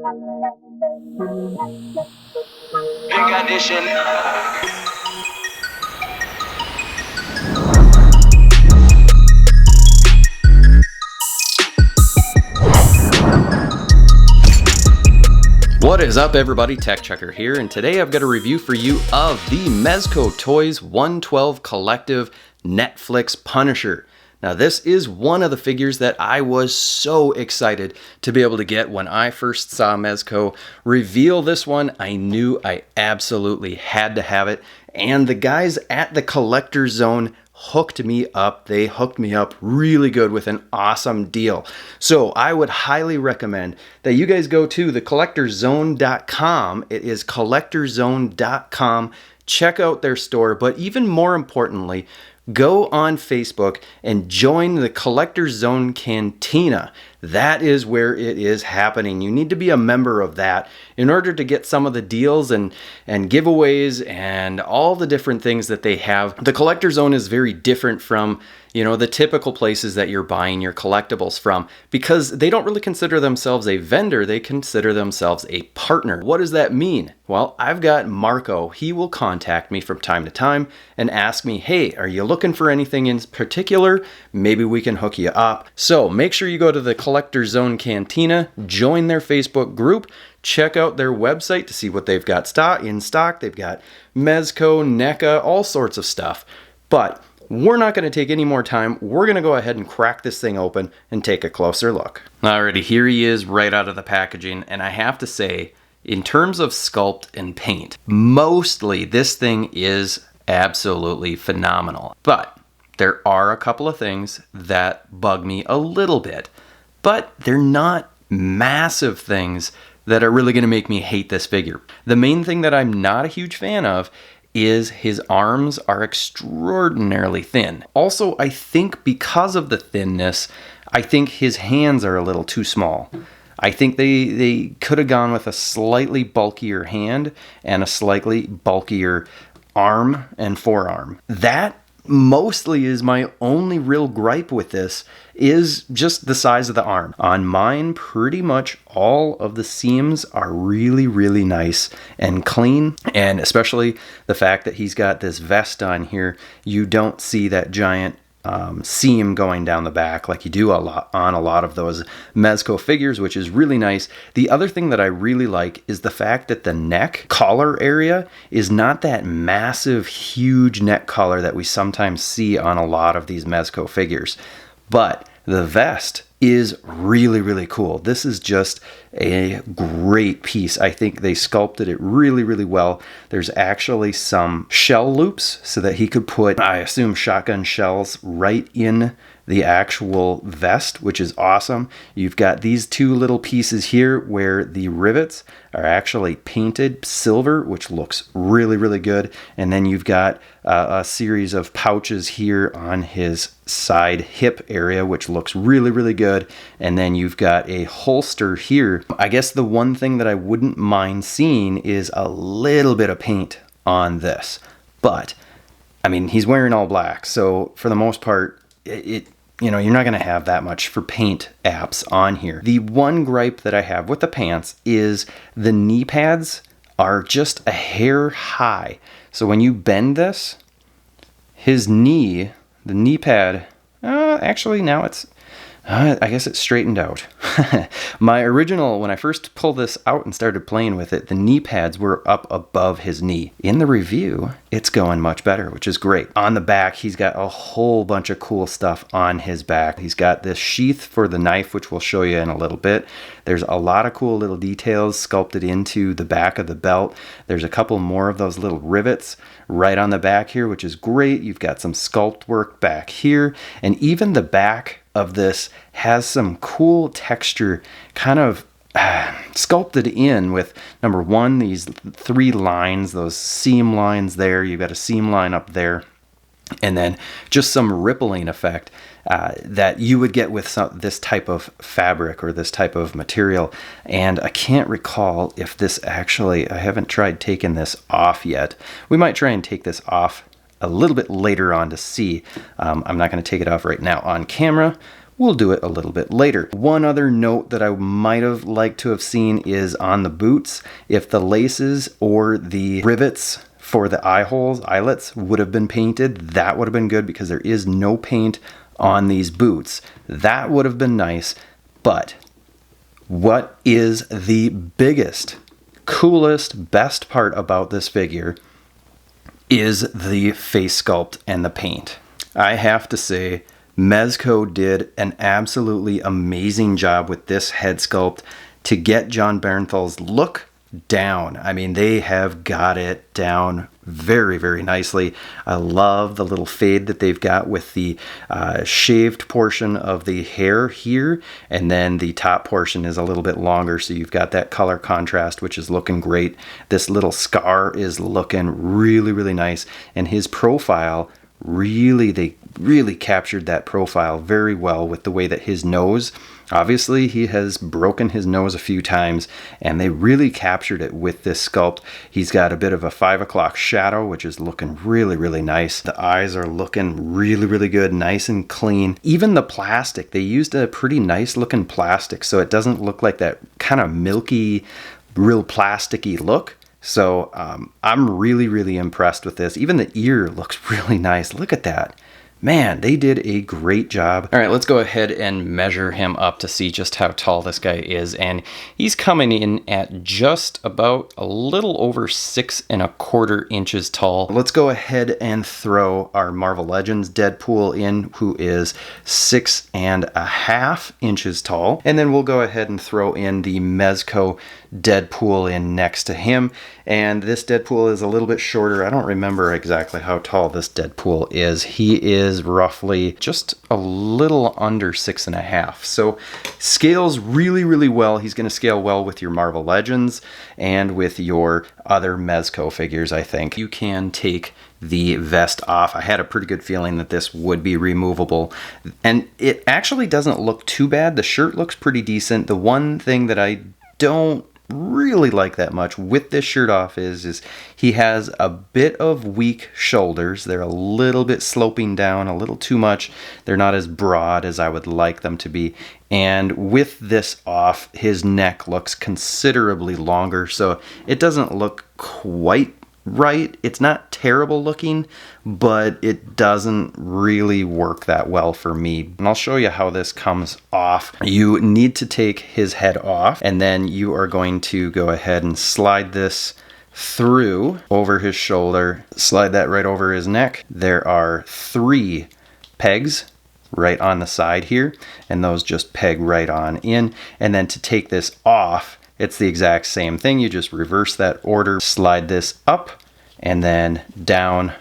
Pink Edition. What is up, everybody? TechChucker here, and today I've got a review for you of the Mezco Toys 112 Collective Netflix Punisher. Now, this is one of the figures that I was so excited to be able to get when I first saw Mezco reveal this one. I knew I absolutely had to have it, and the guys at the CollectorZown hooked me up. They hooked me up really good with an awesome deal. So I would highly recommend that you guys go to the CollectorZown.com. It is CollectorZown.com. Check out their store, but even more importantly, go on Facebook and join the CollectorZown Cantina. That is where it is happening. You need to be a member of that in order to get some of the deals and giveaways and all the different things that they have. The CollectorZown is very different from, the typical places that you're buying your collectibles from, because they don't really consider themselves a vendor. They consider themselves a partner. What does that mean? Well, I've got Marco. He will contact me from time to time and ask me, hey, are you looking for anything in particular? Maybe we can hook you up. So make sure you go to the CollectorZown Cantina, join their Facebook group, check out their website to see what they've got in stock. They've got Mezco, NECA, all sorts of stuff. But we're not going to take any more time. We're going to go ahead and crack this thing open and take a closer look. Alrighty, here he is right out of the packaging. And I have to say, in terms of sculpt and paint, mostly this thing is absolutely phenomenal. But there are a couple of things that bug me a little bit. But they're not massive things that are really going to make me hate this figure. The main thing that I'm not a huge fan of is his arms are extraordinarily thin. Also, I think because of the thinness, I think his hands are a little too small. I think they could have gone with a slightly bulkier hand and a slightly bulkier arm and forearm. That mostly is my only real gripe with this, is just the size of the arm. On mine, pretty much all of the seams are really, really nice and clean, and especially the fact that he's got this vest on here, you don't see that giant seam going down the back like you do on a lot of those Mezco figures, which is really nice. The other thing that I really like is the fact that the neck collar area is not that massive, huge neck collar that we sometimes see on a lot of these Mezco figures. But the vest is really, really cool. This is just a great piece. I think they sculpted it really, really well. There's actually some shell loops so that he could put, I assume, shotgun shells right in the actual vest, which is awesome. You've got these two little pieces here where the rivets are actually painted silver, which looks really, really good. And then you've got a series of pouches here on his side hip area, which looks really, really good. And then you've got a holster here. I guess the one thing that I wouldn't mind seeing is a little bit of paint on this. But, I mean, he's wearing all black. So for the most part, you're not going to have that much for paint apps on here. The one gripe that I have with the pants is the knee pads are just a hair high. So when you bend this, the knee pad, actually now it's, I guess it's straightened out. My original, when I first pulled this out and started playing with it, the knee pads were up above his knee. In the review, it's going much better, which is great. On the back, he's got a whole bunch of cool stuff on his back. He's got this sheath for the knife, which we'll show you in a little bit. There's a lot of cool little details sculpted into the back of the belt. There's a couple more of those little rivets right on the back here, which is great. You've got some sculpt work back here, and even the back of this has some cool texture kind of sculpted in with, number one, these three lines, those seam lines there. You've got a seam line up there, and then just some rippling effect that you would get with this type of fabric or this type of material. And I can't recall if this actually, I haven't tried taking this off yet. We might try and take this off a little bit later on to see. I'm not going to take it off right now on camera, we'll do it a little bit later. One other note that I might have liked to have seen is on the boots, if the laces or the rivets for the eye holes, eyelets, would have been painted, that would have been good because there is no paint on these boots. That would have been nice, but what is the biggest, coolest, best part about this figure is the face sculpt and the paint. I have to say, Mezco did an absolutely amazing job with this head sculpt to get John Barenthal's look down. I mean, they have got it down very, very nicely. I love the little fade that they've got with the shaved portion of the hair here, and then the top portion is a little bit longer, so you've got that color contrast, which is looking great. This little scar is looking really, really nice, and his profile, they really captured that profile very well with the way that his nose, obviously he has broken his nose a few times, and they really captured it with this sculpt. He's got a bit of a 5 o'clock shadow, which is looking really, really nice. The eyes are looking really, really good, nice and clean. Even the plastic, they used a pretty nice looking plastic, so it doesn't look like that kind of milky, real plasticky look. So I'm really, really impressed with this. Even the ear looks really nice. Look at that. Man, they did a great job. All right, let's go ahead and measure him up to see just how tall this guy is. And he's coming in at just about a little over 6¼ inches tall. Let's go ahead and throw our Marvel Legends Deadpool in, who is 6½ inches tall. And then we'll go ahead and throw in the Mezco Deadpool in next to him. And this Deadpool is a little bit shorter. I don't remember exactly how tall this Deadpool is. He is roughly just a little under 6½. So scales really, really well. He's going to scale well with your Marvel Legends and with your other Mezco figures, I think. You can take the vest off. I had a pretty good feeling that this would be removable, and it actually doesn't look too bad. The shirt looks pretty decent. The one thing that I don't really like that much with this shirt off is he has a bit of weak shoulders. They're a little bit sloping down a little too much. They're not as broad as I would like them to be. And with this off, his neck looks considerably longer, so it doesn't look quite right. It's not terrible looking, but it doesn't really work that well for me. And I'll show you how this comes off. You need to take his head off, and then you are going to go ahead and slide this through over his shoulder, slide that right over his neck. There are 3 pegs right on the side here, and those just peg right on in. And then to take this off, it's the exact same thing. You just reverse that order, slide this up, and then down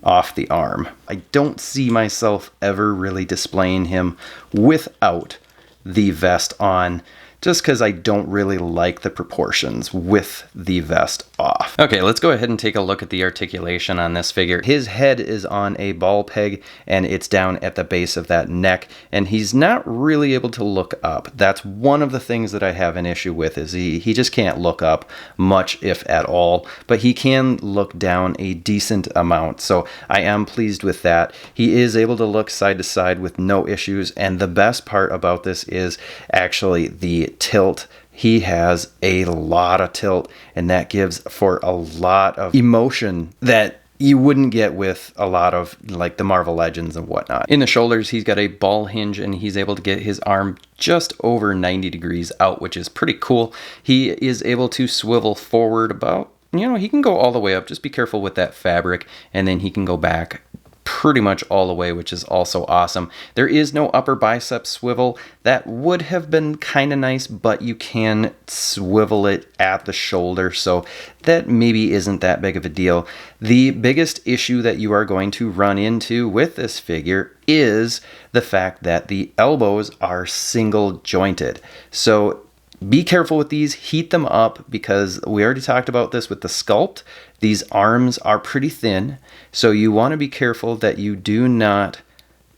off the arm. I don't see myself ever really displaying him without the vest on, just because I don't really like the proportions with the vest off. Okay, let's go ahead and take a look at the articulation on this figure. His head is on a ball peg, and it's down at the base of that neck, and he's not really able to look up. That's one of the things that I have an issue with, is he just can't look up much, if at all, but he can look down a decent amount, so I am pleased with that. He is able to look side to side with no issues, and the best part about this is actually the tilt. He has a lot of tilt, and that gives for a lot of emotion that you wouldn't get with a lot of like the Marvel Legends and whatnot. In the shoulders, he's got a ball hinge, and he's able to get his arm just over 90 degrees out, which is pretty cool. He is able to swivel forward about, he can go all the way up. Just be careful with that fabric, and then he can go back pretty much all the way, which is also awesome. There is no upper bicep swivel. That would have been kind of nice, but you can swivel it at the shoulder, so that maybe isn't that big of a deal. The biggest issue that you are going to run into with this figure is the fact that the elbows are single jointed. So be careful with these, heat them up, because we already talked about this with the Sculpt. These arms are pretty thin, so you want to be careful that you do not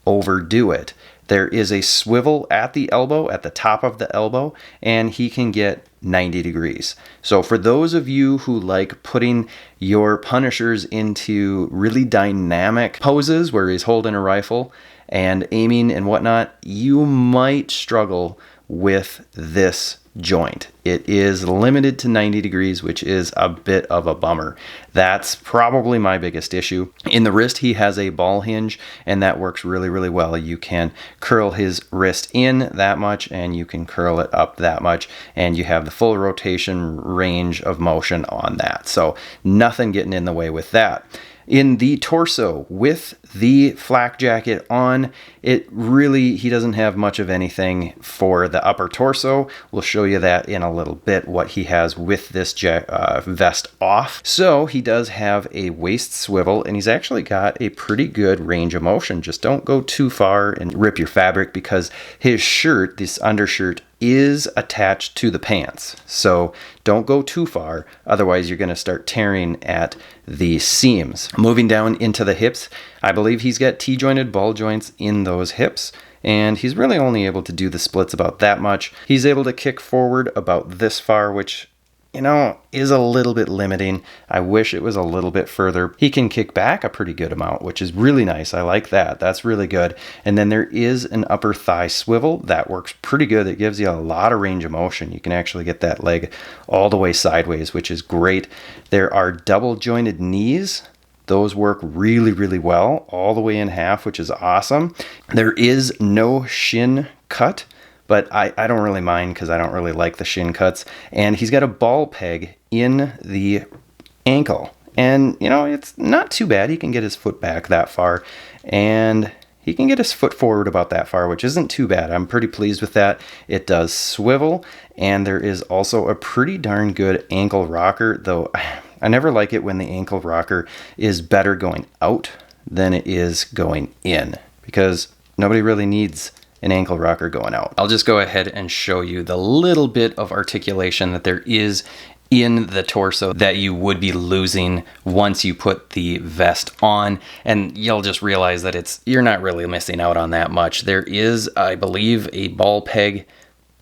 overdo it. There is a swivel at the elbow, at the top of the elbow, and he can get 90 degrees. So for those of you who like putting your Punishers into really dynamic poses where he's holding a rifle, and aiming and whatnot, you might struggle with this joint. It is limited to 90 degrees, which is a bit of a bummer. That's probably my biggest issue. In the wrist, he has a ball hinge, and that works really, really well. You can curl his wrist in that much, and you can curl it up that much, and you have the full rotation range of motion on that. So nothing getting in the way with that. In the torso, with the flak jacket on, he doesn't have much of anything for the upper torso. We'll show you that in a little bit, what he has with this vest off. So he does have a waist swivel, and he's actually got a pretty good range of motion. Just don't go too far and rip your fabric, because his shirt, this undershirt, is attached to the pants. So don't go too far, otherwise you're going to start tearing at the seams. Moving down into the hips, I believe he's got T-jointed ball joints in those hips, and he's really only able to do the splits about that much. He's able to kick forward about this far, which, you know, is a little bit limiting. I wish it was a little bit further. He can kick back a pretty good amount, which is really nice. I like that. That's really good. And then there is an upper thigh swivel that works pretty good. It gives you a lot of range of motion. You can actually get that leg all the way sideways, which is great. There are double jointed knees. Those work really, really well, all the way in half, which is awesome. There is no shin cut, but I don't really mind, because I don't really like the shin cuts. And he's got a ball peg in the ankle. And, you know, it's not too bad. He can get his foot back that far, and he can get his foot forward about that far, which isn't too bad. I'm pretty pleased with that. It does swivel, and there is also a pretty darn good ankle rocker, though I never like it when the ankle rocker is better going out than it is going in, because nobody really needs an ankle rocker going out. I'll just go ahead and show you the little bit of articulation that there is in the torso that you would be losing once you put the vest on, and you'll just realize that you're not really missing out on that much. There is, I believe, a ball peg,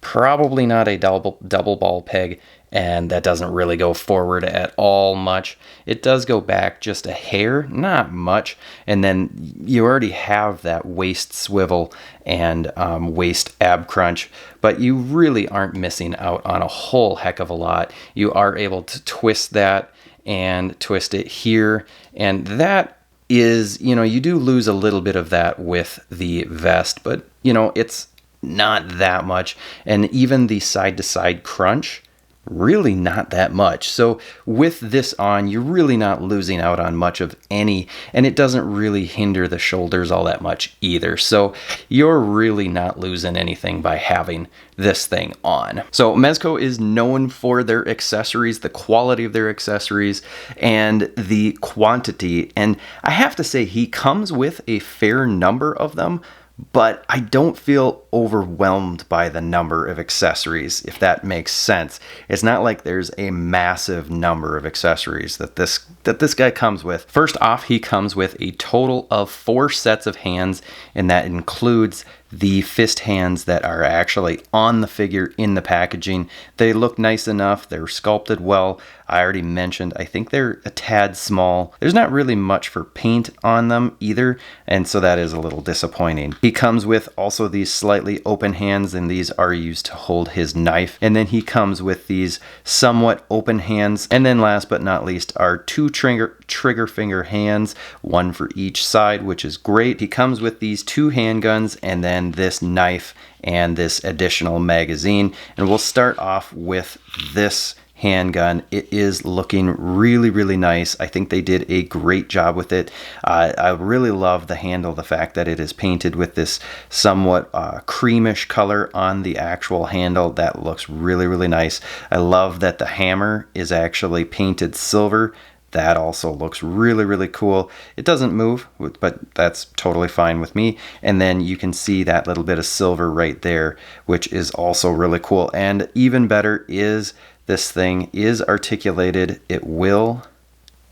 probably not a double ball peg, and that doesn't really go forward at all much. It does go back just a hair, not much, and then you already have that waist swivel and waist ab crunch, but you really aren't missing out on a whole heck of a lot. You are able to twist that and twist it here, and that is, you know, you do lose a little bit of that with the vest, but, you know, it's not that much. And even the side-to-side crunch, really not that much. So with this on, you're really not losing out on much of any, and it doesn't really hinder the shoulders all that much either. So you're really not losing anything by having this thing on. So Mezco is known for their accessories, the quality of their accessories, and the quantity. And I have to say, he comes with a fair number of them, but I don't feel overwhelmed by the number of accessories, if that makes sense. It's not like there's a massive number of accessories that this guy comes with. First off, he comes with a total of 4 sets of hands, and that includes the fist hands that are actually on the figure in the packaging. They look nice enough. They're sculpted well. I already mentioned, I think they're a tad small. There's not really much for paint on them either, and so that is a little disappointing. He comes with also these slightly open hands, and these are used to hold his knife. And then he comes with these somewhat open hands. And then last but not least are 2 trigger finger hands, 1 for each side, which is great. He comes with these 2 handguns, and then this knife and this additional magazine. And we'll start off with this handgun. It is looking really, really nice. I think they did a great job with it. I really love the handle, the fact that it is painted with this somewhat creamish color on the actual handle. That looks really, really nice. I love that the hammer is actually painted silver. That also looks really, really cool. It doesn't move, but that's totally fine with me. And then you can see that little bit of silver right there, which is also really cool. And even better is this thing is articulated. It will,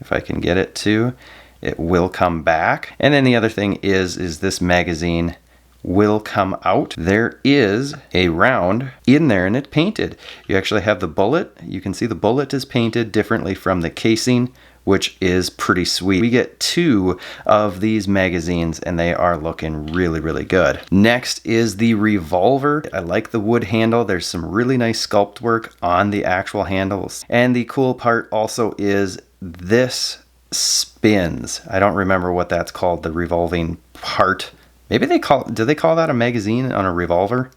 if I can get it to, it will come back. And then the other thing is this magazine will come out. There is a round in there, and it's painted. You actually have the bullet. You can see the bullet is painted differently from the casing, which is pretty sweet. We get 2 of these magazines and they are looking really, really good. Next is the revolver. I like the wood handle. There's some really nice sculpt work on the actual handles. And the cool part also is this spins. I don't remember what that's called, the revolving part. Maybe do they call that a magazine on a revolver?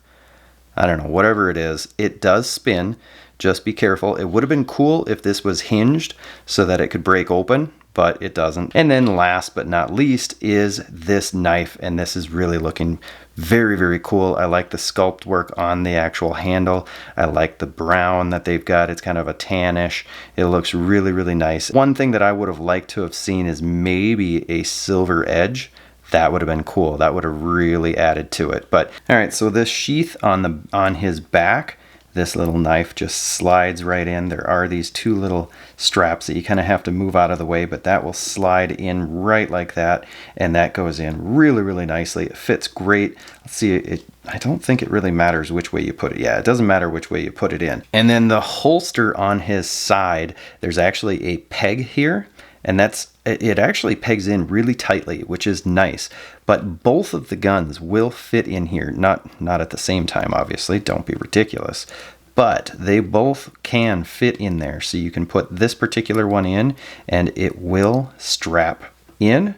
I don't know, whatever it is, it does spin. Just be careful. It would have been cool if this was hinged so that it could break open, but it doesn't. And then last but not least is this knife, and this is really looking very, very cool. I like the sculpt work on the actual handle. I like the brown that they've got. It's kind of a tannish. It looks really, really nice. One thing that I would have liked to have seen is maybe a silver edge. That would have been cool. That would have really added to it. But all right, so this sheath on his back, this little knife just slides right in. There are these 2 little straps that you kind of have to move out of the way, but that will slide in right like that, and that goes in really, really nicely. It fits great. Let's see, I don't think it really matters which way you put it. Yeah, it doesn't matter which way you put it in. And then the holster on his side, there's actually a peg here, and it actually pegs in really tightly, which is nice. But both of the guns will fit in here, not at the same time, obviously, don't be ridiculous. But they both can fit in there. So you can put this particular one in and it will strap in,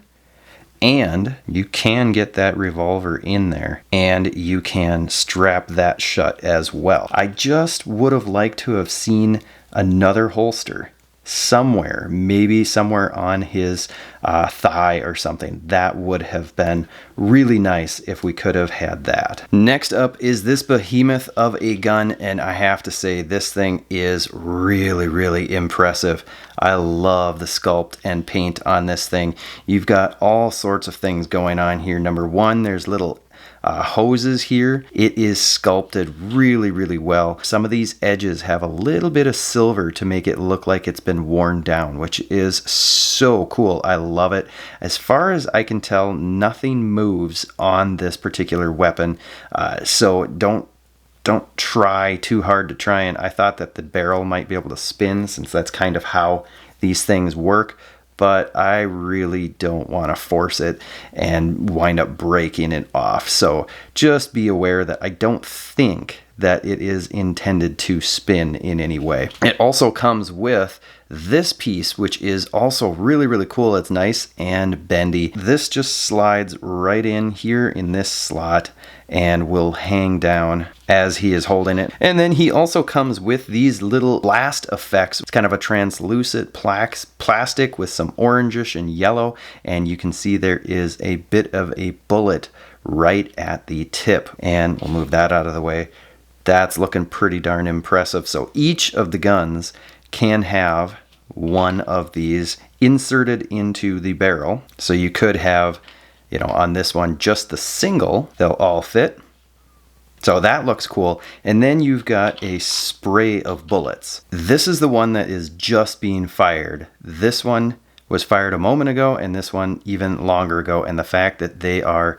and you can get that revolver in there and you can strap that shut as well. I just would have liked to have seen another holster somewhere, maybe somewhere on his thigh or something. That would have been really nice if we could have had that. Next up is this behemoth of a gun, and I have to say this thing is really, really impressive. I love the sculpt and paint on this thing. You've got all sorts of things going on here. Number one, there's little hoses here. It is sculpted really, really well. Some of these edges have a little bit of silver to make it look like it's been worn down, which is so cool. I love it. As far as I can tell, nothing moves on this particular weapon, so don't try too hard to try. And I thought that the barrel might be able to spin, since that's kind of how these things work, but I really don't want to force it and wind up breaking it off. So just be aware that I don't think that it is intended to spin in any way. It also comes with this piece, which is also really, really cool. It's nice and bendy. This just slides right in here in this slot and will hang down as he is holding it. And then he also comes with these little blast effects. It's kind of a translucent plastic with some orangish and yellow, and you can see there is a bit of a bullet right at the tip. And we'll move that out of the way. That's looking pretty darn impressive. So each of the guns can have one of these inserted into the barrel. So you could have, you know, on this one, just the single, they'll all fit. So that looks cool. And then you've got a spray of bullets. This is the one that is just being fired. This one was fired a moment ago, and this one even longer ago. And the fact that they are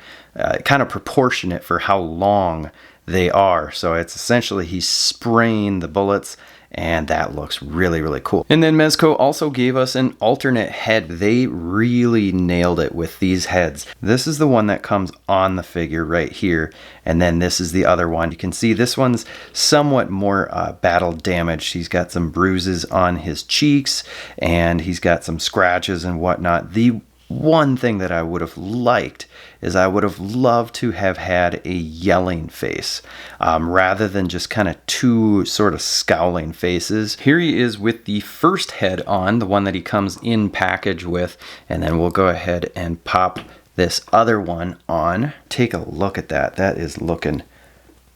kind of proportionate for how long they are. So it's essentially he's spraying the bullets, and that looks really, really cool. And then Mezco also gave us an alternate head. They really nailed it with these heads. This is the one that comes on the figure right here, and then this is the other one. You can see this one's somewhat more battle damaged. He's got some bruises on his cheeks, and he's got some scratches and whatnot. The one thing that I would have liked is I would have loved to have had a yelling face rather than just kind of two sort of scowling faces. Here he is with the first head on, the one that he comes in package with, and then we'll go ahead and pop this other one on. Take a look at that. That is looking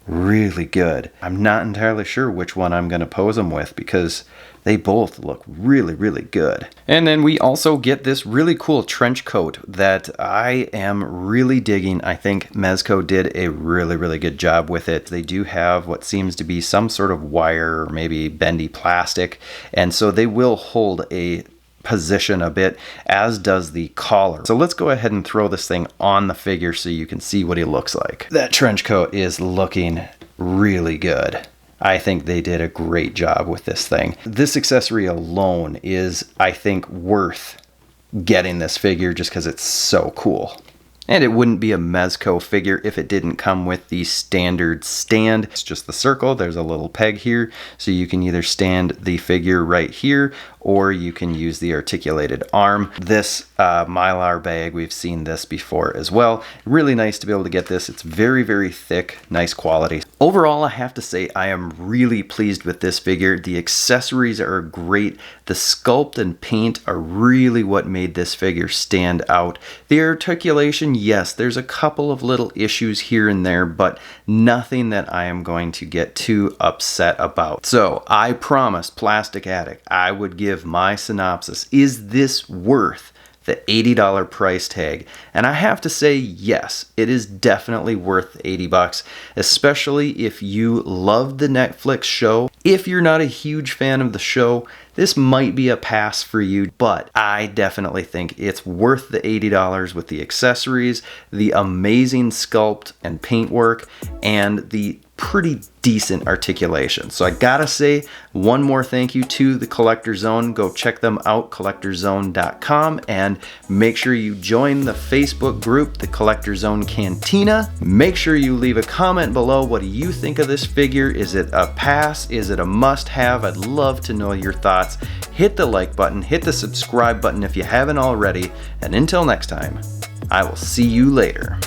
really good. I'm not entirely sure which one I'm going to pose them with because they both look really, really good. And then we also get this really cool trench coat that I am really digging. I think Mezco did a really, really good job with it. They do have what seems to be some sort of wire or maybe bendy plastic, and so they will hold a position a bit, as does the collar. So let's go ahead and throw this thing on the figure so you can see what he looks like. That trench coat is looking really good. I think they did a great job with this thing. This accessory alone is, I think, worth getting this figure just because it's so cool. And it wouldn't be a Mezco figure if it didn't come with the standard stand. It's just the circle. There's a little peg here, so you can either stand the figure right here, or you can use the articulated arm. This Mylar bag, we've seen this before as well. Really nice to be able to get this. It's very, very thick, nice quality. Overall, I have to say I am really pleased with this figure. The accessories are great. The sculpt and paint are really what made this figure stand out. The articulation, yes, there's a couple of little issues here and there, but nothing that I am going to get too upset about. So I promised Plastic Addict I would give my synopsis. Is this worth the $80 price tag? And I have to say, yes, it is definitely worth 80 bucks, especially if you love the Netflix show. If you're not a huge fan of the show, this might be a pass for you, but I definitely think it's worth the $80 with the accessories, the amazing sculpt and paintwork, and the pretty decent articulation. So I gotta say one more thank you to the Collector Zone. Go check them out, collectorzone.com, and make sure you join the Facebook group, the CollectorZown Cantina. Make sure you leave a comment below. What do you think of this figure? Is it a pass? Is it a must-have? I'd love to know your thoughts. Hit the like button, hit the subscribe button if you haven't already, and until next time, I will see you later.